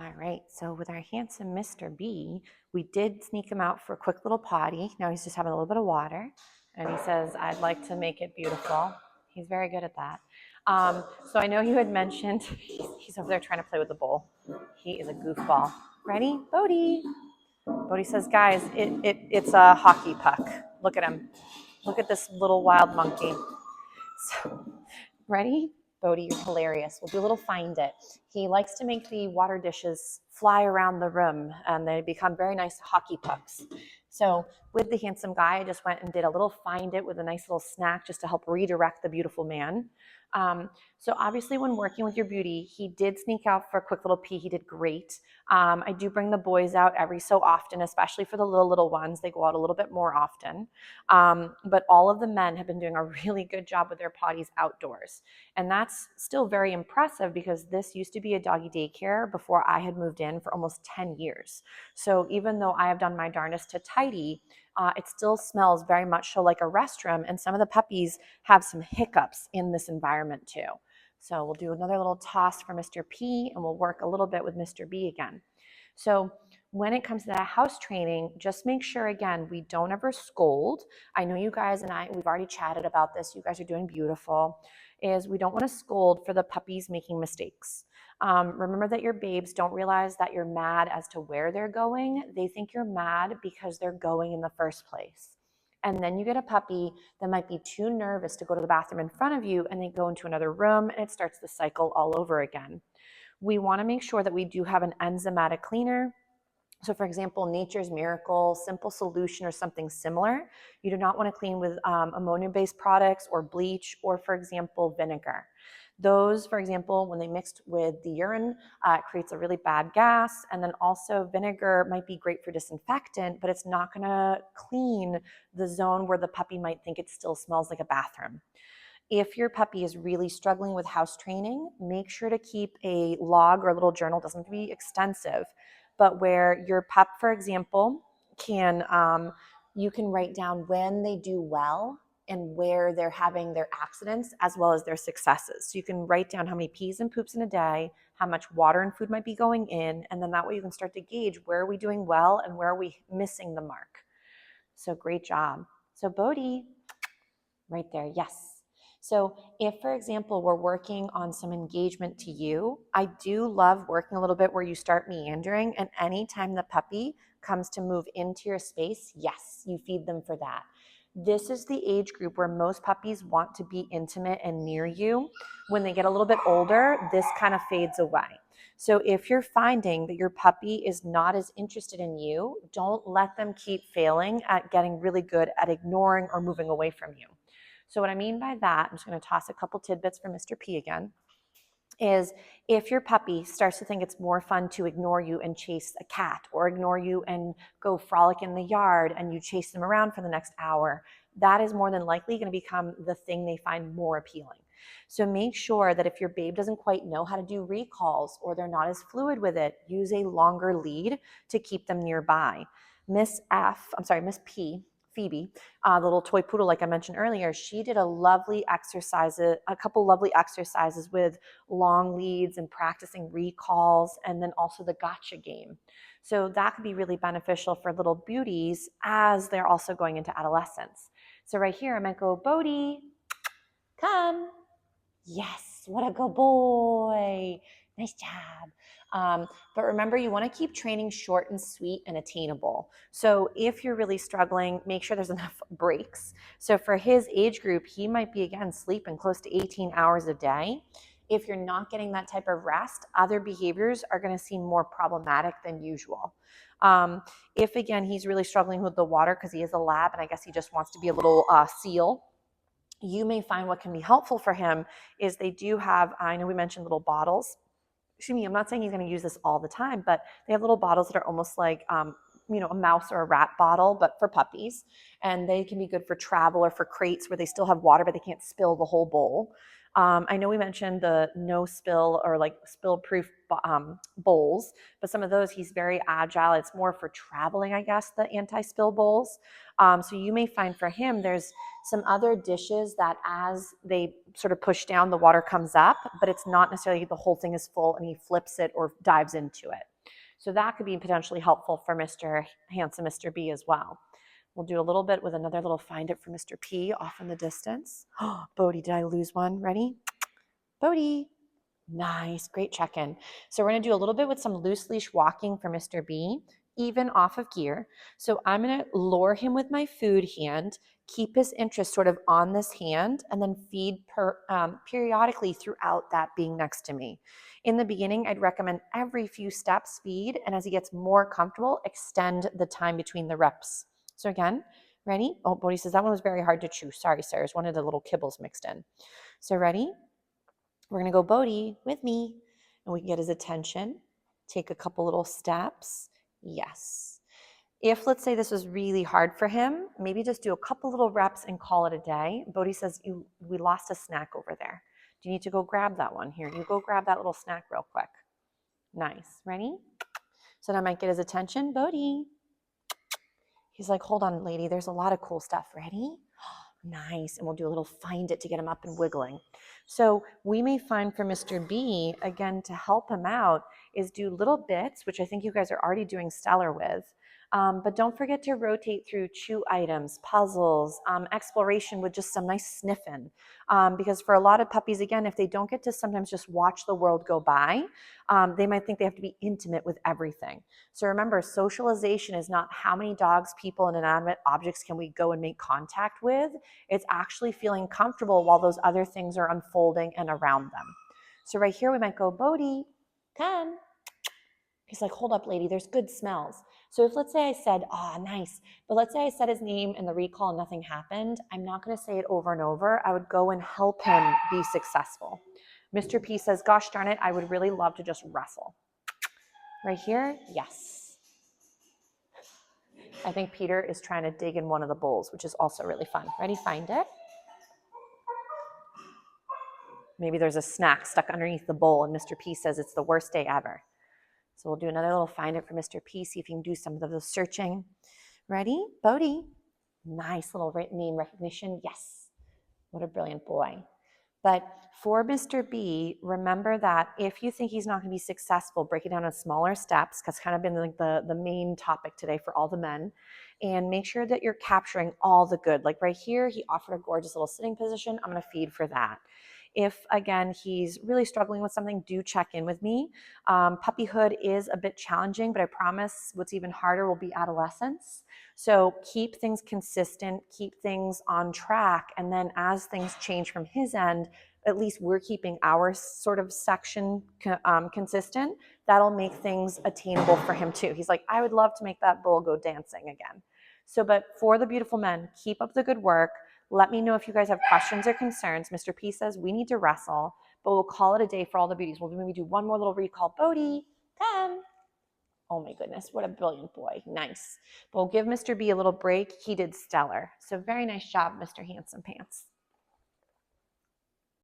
All right, so with our handsome Mr. B, we did sneak him out for a quick little potty. Now he's just having a little bit of water, and he says, I'd like to make it beautiful. He's very good at that. So I know you had mentioned, he's over there trying to play with the bowl. He is a goofball. Ready? Bodie. Bodie says, guys, it's a hockey puck. Look at him. Look at this little wild monkey. So, ready? Bodie, you're hilarious. We'll do a little find it. He likes to make the water dishes fly around the room, and they become very nice hockey pucks. So with the handsome guy, I just went and did a little find it with a nice little snack just to help redirect the beautiful man. So obviously when working with your beauty, he did sneak out for a quick little pee. He did great. I do bring the boys out every so often, especially for the little ones. They go out a little bit more often. But all of the men have been doing a really good job with their potties outdoors. And that's still very impressive because this used to be a doggy daycare before I had moved in for almost 10 years. So even though I have done my darndest to tidy, it still smells very much so like a restroom, and some of the puppies have some hiccups in this environment too. So we'll do another little toss for Mr. P, and we'll work a little bit with Mr. B again. So when it comes to that house training, just make sure, again, we don't ever scold. I know you guys and we've already chatted about this. You guys are doing beautiful. Is we don't want to scold for the puppies making mistakes. Remember that your babes don't realize that you're mad as to where they're going. They think you're mad because they're going in the first place. And then you get a puppy that might be too nervous to go to the bathroom in front of you, and they go into another room, and it starts the cycle all over again. We want to make sure that we do have an enzymatic cleaner. So for example, Nature's Miracle, Simple Solution, or something similar. You do not want to clean with ammonia-based products or bleach, or for example, vinegar. Those, for example, when they mixed with the urine, it creates a really bad gas. And then also vinegar might be great for disinfectant, but it's not going to clean the zone where the puppy might think it still smells like a bathroom. If your puppy is really struggling with house training, make sure to keep a log or a little journal. It doesn't have to be extensive, but where your pup, for example, can you can write down when they do well and where they're having their accidents as well as their successes. So you can write down how many pees and poops in a day, how much water and food might be going in, and then that way you can start to gauge where are we doing well and where are we missing the mark. So great job. So Bodie, right there, yes. So if, for example, we're working on some engagement to you, I do love working a little bit where you start meandering, and anytime the puppy comes to move into your space, yes, you feed them for that. This is the age group where most puppies want to be intimate and near you. When they get a little bit older, this kind of fades away. So if you're finding that your puppy is not as interested in you, don't let them keep failing at getting really good at ignoring or moving away from you. So what I mean by that, I'm just going to toss a couple tidbits for Mr. P again, is if your puppy starts to think it's more fun to ignore you and chase a cat, or ignore you and go frolic in the yard and you chase them around for the next hour, that is more than likely going to become the thing they find more appealing. So make sure that if your babe doesn't quite know how to do recalls or they're not as fluid with it, use a longer lead to keep them nearby. Miss P, Phoebe, the little toy poodle, like I mentioned earlier, she did a couple lovely exercises with long leads and practicing recalls, and then also the gotcha game. So that could be really beneficial for little beauties as they're also going into adolescence. So right here, I might go, Bodie, come. Yes, what a good boy. Nice job. But remember, you want to keep training short and sweet and attainable. So if you're really struggling, make sure there's enough breaks. So for his age group, he might be, again, sleeping close to 18 hours a day. If you're not getting that type of rest, other behaviors are going to seem more problematic than usual. If, again, he's really struggling with the water because he is a lab and I guess he just wants to be a little seal, you may find what can be helpful for him is they do have, I know we mentioned little bottles. Excuse me, I'm not saying he's going to use this all the time, but they have little bottles that are almost like, a mouse or a rat bottle, but for puppies. And they can be good for travel or for crates where they still have water, but they can't spill the whole bowl. I know we mentioned the no spill or like spill proof bowls, but some of those, he's very agile. It's more for traveling, I guess, the anti-spill bowls. So you may find for him, there's some other dishes that as they sort of push down, the water comes up, but it's not necessarily the whole thing is full and he flips it or dives into it. So that could be potentially helpful for Mr. Handsome Mr. B as well. We'll do a little bit with another little find it for Mr. P off in the distance. Oh, Bodie, did I lose one? Ready? Bodie. Nice, great check-in. So we're gonna do a little bit with some loose leash walking for Mr. B, even off of gear. So I'm gonna lure him with my food hand, keep his interest sort of on this hand, and then feed periodically throughout that being next to me. In the beginning, I'd recommend every few steps feed, and as he gets more comfortable, extend the time between the reps. So again, ready? Oh, Bodie says that one was very hard to chew. Sorry, sir, there's one of the little kibbles mixed in. So ready? We're going to go Bodie with me, and we can get his attention. Take a couple little steps. Yes. If, let's say, this was really hard for him, maybe just do a couple little reps and call it a day. Bodie says, we lost a snack over there. Do you need to go grab that one? Here, you go grab that little snack real quick. Nice. Ready? So now I might get his attention. Bodie. He's like, hold on, lady. There's a lot of cool stuff. Ready? Nice. And we'll do a little find it to get him up and wiggling. So we may find for Mr. B, again, to help him out, is do little bits, which I think you guys are already doing stellar with. But don't forget to rotate through chew items, puzzles, exploration with just some nice sniffing. Because for a lot of puppies, again, if they don't get to sometimes just watch the world go by, they might think they have to be intimate with everything. So remember, socialization is not how many dogs, people, and inanimate objects can we go and make contact with. It's actually feeling comfortable while those other things are unfolding and around them. So right here, we might go, Bodie, come. He's like, hold up, lady, there's good smells. So if, let's say I said, nice, but let's say I said his name in the recall and nothing happened, I'm not going to say it over and over. I would go and help him be successful. Mr. P says, gosh darn it, I would really love to just wrestle. Right here, yes. I think Peter is trying to dig in one of the bowls, which is also really fun. Ready, find it. Maybe there's a snack stuck underneath the bowl, and Mr. P says it's the worst day ever. So we'll do another little find it for Mr. P, see if you can do some of the searching. Ready? Bodie. Nice little name recognition. Yes. What a brilliant boy. But for Mr. B, remember that if you think he's not going to be successful, break it down in smaller steps. That's kind of been like the main topic today for all the men. And make sure that you're capturing all the good. Like right here, he offered a gorgeous little sitting position. I'm going to feed for that. If, again, he's really struggling with something, do check in with me. Puppyhood is a bit challenging, but I promise what's even harder will be adolescence. So keep things consistent, keep things on track, and then as things change from his end, at least we're keeping our sort of section consistent. That'll make things attainable for him too. He's like, I would love to make that bull go dancing again. So, but for the beautiful men, keep up the good work. Let me know if you guys have questions or concerns. Mr. P says we need to wrestle, but we'll call it a day for all the beauties. We'll maybe do one more little recall. Bodie, come. Oh my goodness, what a brilliant boy. Nice. But we'll give Mr. B a little break. He did stellar. So very nice job, Mr. Handsome Pants.